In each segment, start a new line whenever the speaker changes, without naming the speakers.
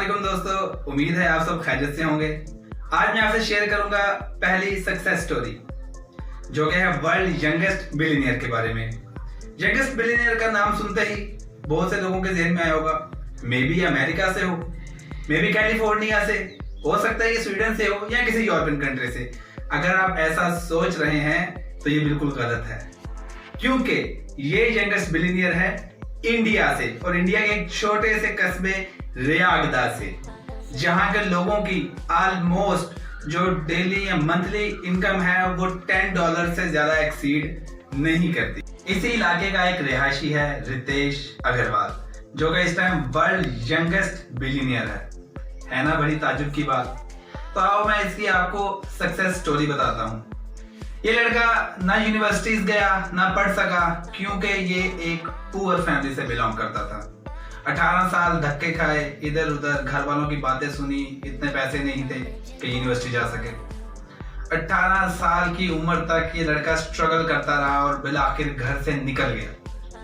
अस्सलाम दोस्तों, उम्मीद है आप सब खैरियत से होंगे। आज मैं आपसे शेयर करूंगा पहली सक्सेस स्टोरी जो कि है वर्ल्ड यंगेस्ट बिलियनियर के बारे में। यंगेस्ट बिलियनियर का नाम सुनते ही बहुत से लोगों के जहन में आया होगा, मे बी अमेरिका से हो, मे बी कैलिफोर्निया से, हो सकता है ये स्वीडन से हो या किसी यूरोपियन कंट्री से। अगर आप ऐसा सोच रहे हैं तो ये बिल्कुल गलत है, क्योंकि ये यंगेस्ट बिलियनियर है इंडिया से, और इंडिया के एक छोटे से कस्बे रियागदा से, जहां के लोगों की ऑलमोस्ट जो डेली या मंथली इनकम है वो $10 से ज्यादा एक्सीड नहीं करती। इसी इलाके का एक रिहायशी है रितेश अग्रवाल, जो कि इस टाइम वर्ल्ड यंगेस्ट बिलियनियर है ना। बड़ी ताजुब की बात। तो आओ मैं इसकी आपको सक्सेस स्टोरी बताता हूँ। ये लड़का ना यूनिवर्सिटीज गया ना पढ़ सका, क्योंकि ये एक पुअर फैमिली से बिलोंग करता था। 18 साल धक्के खाए, इधर उधर घर वालों की बातें सुनी, इतने पैसे नहीं थे कि यूनिवर्सिटी जा सके। 18 साल की उम्र तक ये लड़का स्ट्रगल करता रहा और बिल आखिर घर से निकल गया,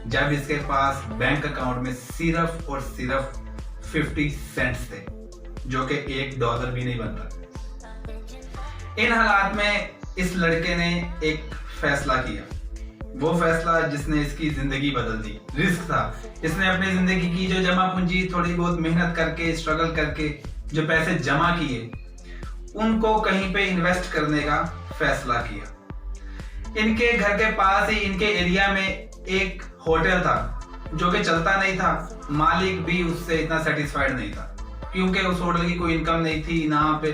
जब इसके पास बैंक अकाउंट में सिर्फ और सिर्फ 50 सेंट्स थे, जो कि $1 भी नहीं बनता। इन हालात में इस लड़के ने एक फैसला किया, वो फैसला जिसने इसकी जिंदगी बदल दी। रिस्क था। इसने अपनी जिंदगी की जो जमा पूंजी, थोड़ी बहुत मेहनत करके, स्ट्रगल करके जो पैसे जमा किए, उनको कहीं पे इन्वेस्ट करने का फैसला किया। इनके घर के पास ही, इनके एरिया में एक होटल था जो कि चलता नहीं था। मालिक भी उससे इतना सेटिस्फाइड नहीं था, क्योंकि उस होटल की कोई इनकम नहीं थी, वहां पे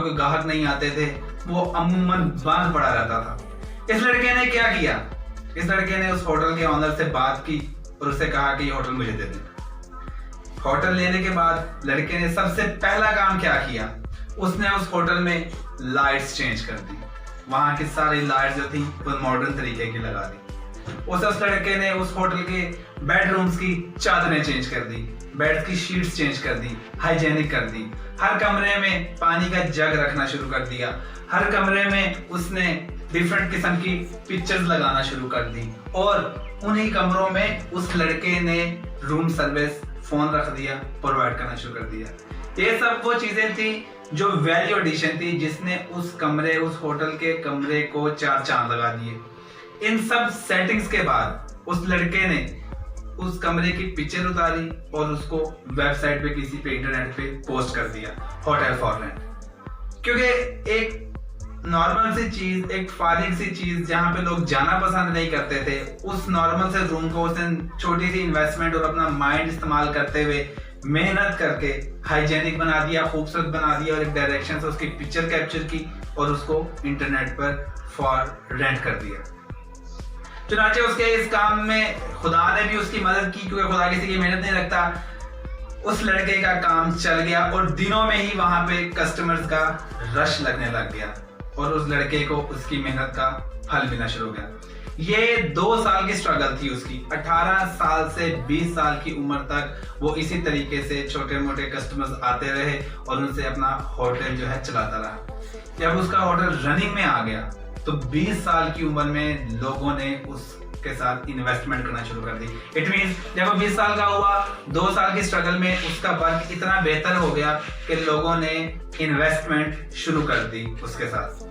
कोई ग्राहक नहीं आते थे, वो अमूमन बंद पड़ा रहता था। इस लड़के ने क्या किया? इस लड़के ने उस होटल के ऑनर से बात की और उससे कहा कि ये होटल मुझे दे दे। होटल लेने के बाद लड़के ने सबसे पहला काम क्या किया? उसने उस होटल में लाइट्स चेंज कर दी। वहां की सारी लाइट्स जो थी वो मॉडर्न तरीके की लगा दी। उस लड़के ने उस होटल के बेडरूम्स की चादरें चेंज कर दी, बेड की शीट्स चेंज कर दी, हाइजेनिक कर दी। हर कमरे में पानी का जग रखना शुरू कर दिया। हर कमरे में उसने डिफरेंट किस्म की पिक्चर्स लगाना शुरू कर दी, और उन्हीं कमरों में उस लड़के ने रूम सर्विस, फोन रख दिया, प्रोवाइड करना शुरू कर दिया। ये सब वो चीजें थी जो वैल्यू एडिशन थी, जिसने उस होटल के कमरे को 4 चांद लगा दिए। इन सब सेटिंग्स के बाद उस लड़के ने उस कमरे की पिक्चर उतारी और उसको वेबसाइट पे, किसी पे, इंटरनेट पे पोस्ट कर दिया, होटल फॉर रेंट। क्योंकि एक नॉर्मल सी चीज, एक फारिग सी चीज जहां पे लोग जाना पसंद नहीं करते थे, उस नॉर्मल से रूम को उसने छोटी सी इन्वेस्टमेंट और अपना माइंड इस्तेमाल करते हुए मेहनत करके हाइजेनिक बना दिया, खूबसूरत बना दिया, और एक डायरेक्शन से उसकी पिक्चर कैप्चर की और उसको इंटरनेट पर फॉर रेंट कर दिया। चुनाचे उसके इस काम में खुदा ने भी उसकी मदद की, क्योंकि खुदा किसी की मेहनत नहीं रखता। उस लड़के का काम चल गया और दिनों में ही वहां पे कस्टमर्स का रश लगने लग गया, और उस लड़के को उसकी मेहनत का फल मिलना शुरू हो गया। ये 2 साल की स्ट्रगल थी उसकी। 18 साल से 20 साल की उम्र तक वो इसी तरीके से छोटे मोटे कस्टमर्स आते रहे और उनसे अपना होटल जो है चलाता रहा। जब उसका होटल रनिंग में आ गया तो 20 साल की उम्र में लोगों ने उसके साथ इन्वेस्टमेंट करना शुरू कर दी। इट मींस जब वो 20 साल का हुआ, 2 साल की स्ट्रगल में उसका वर्क इतना बेहतर हो गया कि लोगों ने इन्वेस्टमेंट शुरू कर दी उसके साथ।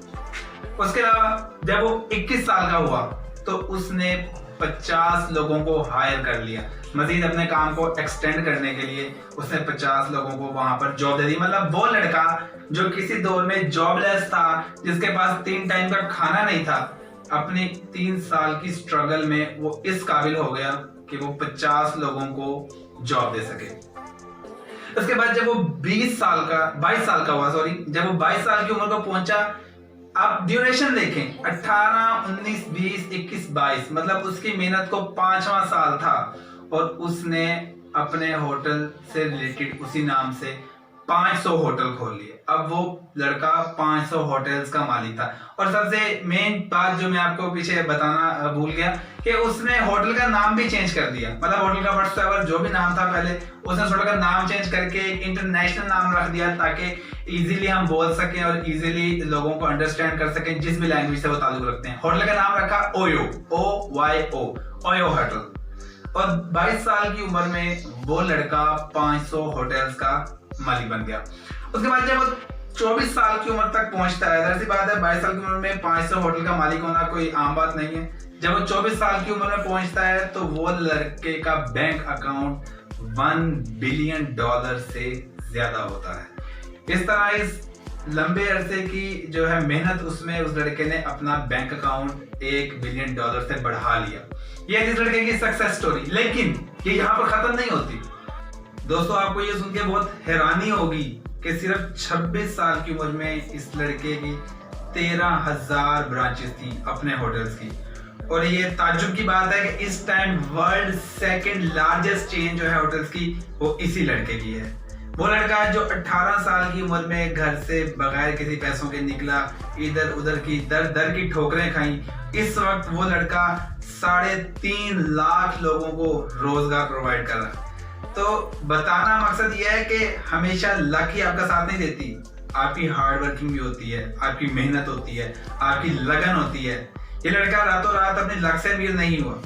उसके अलावा जब वो 21 साल का हुआ तो उसने 50 लोगों को हायर कर लिया। मजीद अपने काम को एक्सटेंड करने के लिए उसने 50 लोगों को वहां पर जॉब दे दी। मतलब वो लड़का जो किसी दौर में जॉबलेस था, जिसके पास 3 टाइम का खाना नहीं था, अपने 3 साल की स्ट्रगल में वो इस काबिल हो गया कि वो 50 लोगों को जॉब दे सके। उसके बाद जब वो 22 साल का हुआ, जब वो 22 साल की उम्र को पहुंचा, आप ड्यूरेशन देखें, 18, 19, 20, 21, 22, मतलब उसकी मेहनत को 5वां साल था, और उसने अपने होटल से रिलेटेड उसी नाम से 500 होटल खोल लिए। अब वो लड़का 500 होटल्स का मालिक था। और सबसे मेन बात जो मैं आपको पीछे बताना भूल गया, कि उसने होटल का नाम भी चेंज कर दिया। मतलब होटल का व्हाट्सएवर जो भी नाम था पहले, उसने होटल का नाम चेंज करके इंटरनेशनल नाम रख दिया, ताकि इजीली हम बोल सकें और इजीली लोगों को अंडरस्टैंड कर सकें जिस भी लैंग्वेज से वो ताल्लुक रखते हैं। होटल का नाम रखा ओयो, ओयो होटल। और 22 साल की उम्र में वो लड़का 500 होटल्स का मालिक बन गया। उसके बाद जब वो 24 साल की उम्र तक पहुंचता है, जाहिर सी बात है 22 साल की उम्र में 500 होटल का मालिक होना कोई आम बात नहीं है। जब वो 24 साल की उम्र में पहुंचता है तो वो लड़के का बैंक अकाउंट $1 बिलियन से ज्यादा होता है। इस तरह इस लंबे अरसे की जो है मेहनत, उसमें उस लड़के ने अपना बैंक अकाउंट $1 बिलियन से बढ़ा लिया। ये इस लड़के की सक्सेस स्टोरी। लेकिन ये यहाँ पर खत्म नहीं होती दोस्तों। आपको ये सुन के बहुत हैरानी होगी कि सिर्फ 26 साल की उम्र में इस लड़के की 13,000 ब्रांचेस थी अपने होटल्स की। और ये ताज्जुब की बात है कि इस time world second largest chain जो है होटल्स की, वो इसी लड़के की है। वो लड़का जो 18 साल की उम्र में घर से बगैर किसी पैसों के निकला, इधर उधर की दर दर की ठोकरें खाई। इस वक्त वो लड़का 3.5 लाख लोगों को रोजगार प्रोवाइड कर रहा है। तो बताना मकसद ये है कि हमेशा लक ही आपका साथ नहीं देती, आपकी हार्ड वर्किंग भी होती है, आपकी मेहनत होती है, आपकी लगन होती है। ये लड़का रातों रात अपनी लक से अमीर नहीं हुआ।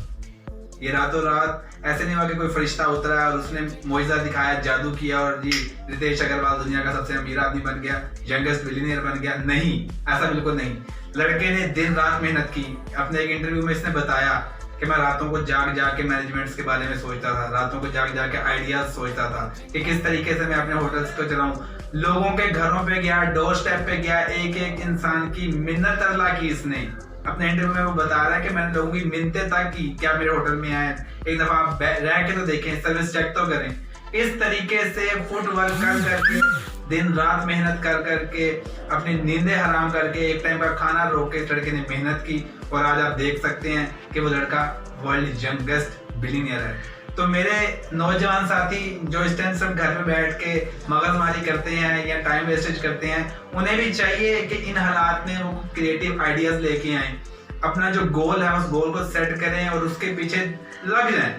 ये रातों रात ऐसे नहीं हुआ कि कोई फरिश्ता उतरा और उसने मोइजा दिखाया, जादू किया और जी रितेश अग्रवाल दुनिया का सबसे अमीर आदमी बन गया, यंगेस्ट बिलियनियर बन गया। नहीं, ऐसा बिल्कुल नहीं। लड़के ने दिन रात मेहनत की। अपने एक इंटरव्यू में इसने बताया कि मैं रातों को जाग जाग के मैनेजमेंट्स के बारे में सोचता था, रातों को जाग जाग के आइडियाज सोचता था कि किस तरीके से मैं अपने होटल्स को चलाऊं। लोगों के घरों पे गया, डोर स्टेप पे गया, एक एक इंसान की मिन्नत अदा की इसने। अपने इंटरव्यू में वो बता रहा है कि मैंने लोगों की मिन्नतें तक की, क्या मेरे होटल में आए, एक दफा आप रह के तो देखें, सर्विस चेक तो करें। इस तरीके से फुट वर्क कर करके, दिन रात मेहनत कर करके, अपनी नींदें हराम करके, एक टाइम का खाना रोक के इस लड़के ने मेहनत की। और आज आप देख सकते हैं कि वो लड़का वर्ल्ड यंगेस्ट बिलियनियर है। तो मेरे नौजवान साथी जो इस टाइम सब घर में बैठ के मगजमारी करते हैं या टाइम वेस्टेज करते हैं, उन्हें भी चाहिए कि इन हालात में वो क्रिएटिव आइडियाज लेके आए, अपना जो गोल है उस गोल को सेट करें और उसके पीछे लग जाएं।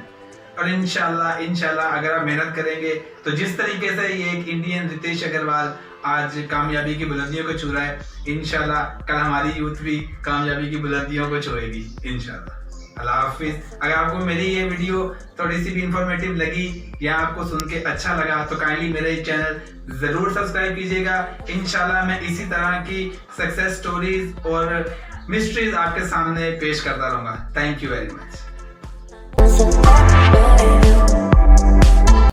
और इंशाल्लाह अगर आप मेहनत करेंगे तो जिस तरीके से ये एक इंडियन रितेश अग्रवाल आज कामयाबी की बुलंदियों को छू रहा है, इंशाल्लाह कल हमारी यूथ भी कामयाबी की बुलंदियों को छुएगी इंशाल्लाह। अल्लाह हाफिज। अगर आपको मेरी ये वीडियो थोड़ी सी भी इंफॉर्मेटिव लगी या आपको सुन के अच्छा लगा तो काइंडली मेरे चैनल जरूर सब्सक्राइब कीजिएगा। इंशाल्लाह मैं इसी तरह की सक्सेस स्टोरीज और मिस्ट्रीज आपके सामने पेश करता रहूंगा। Thank you very much.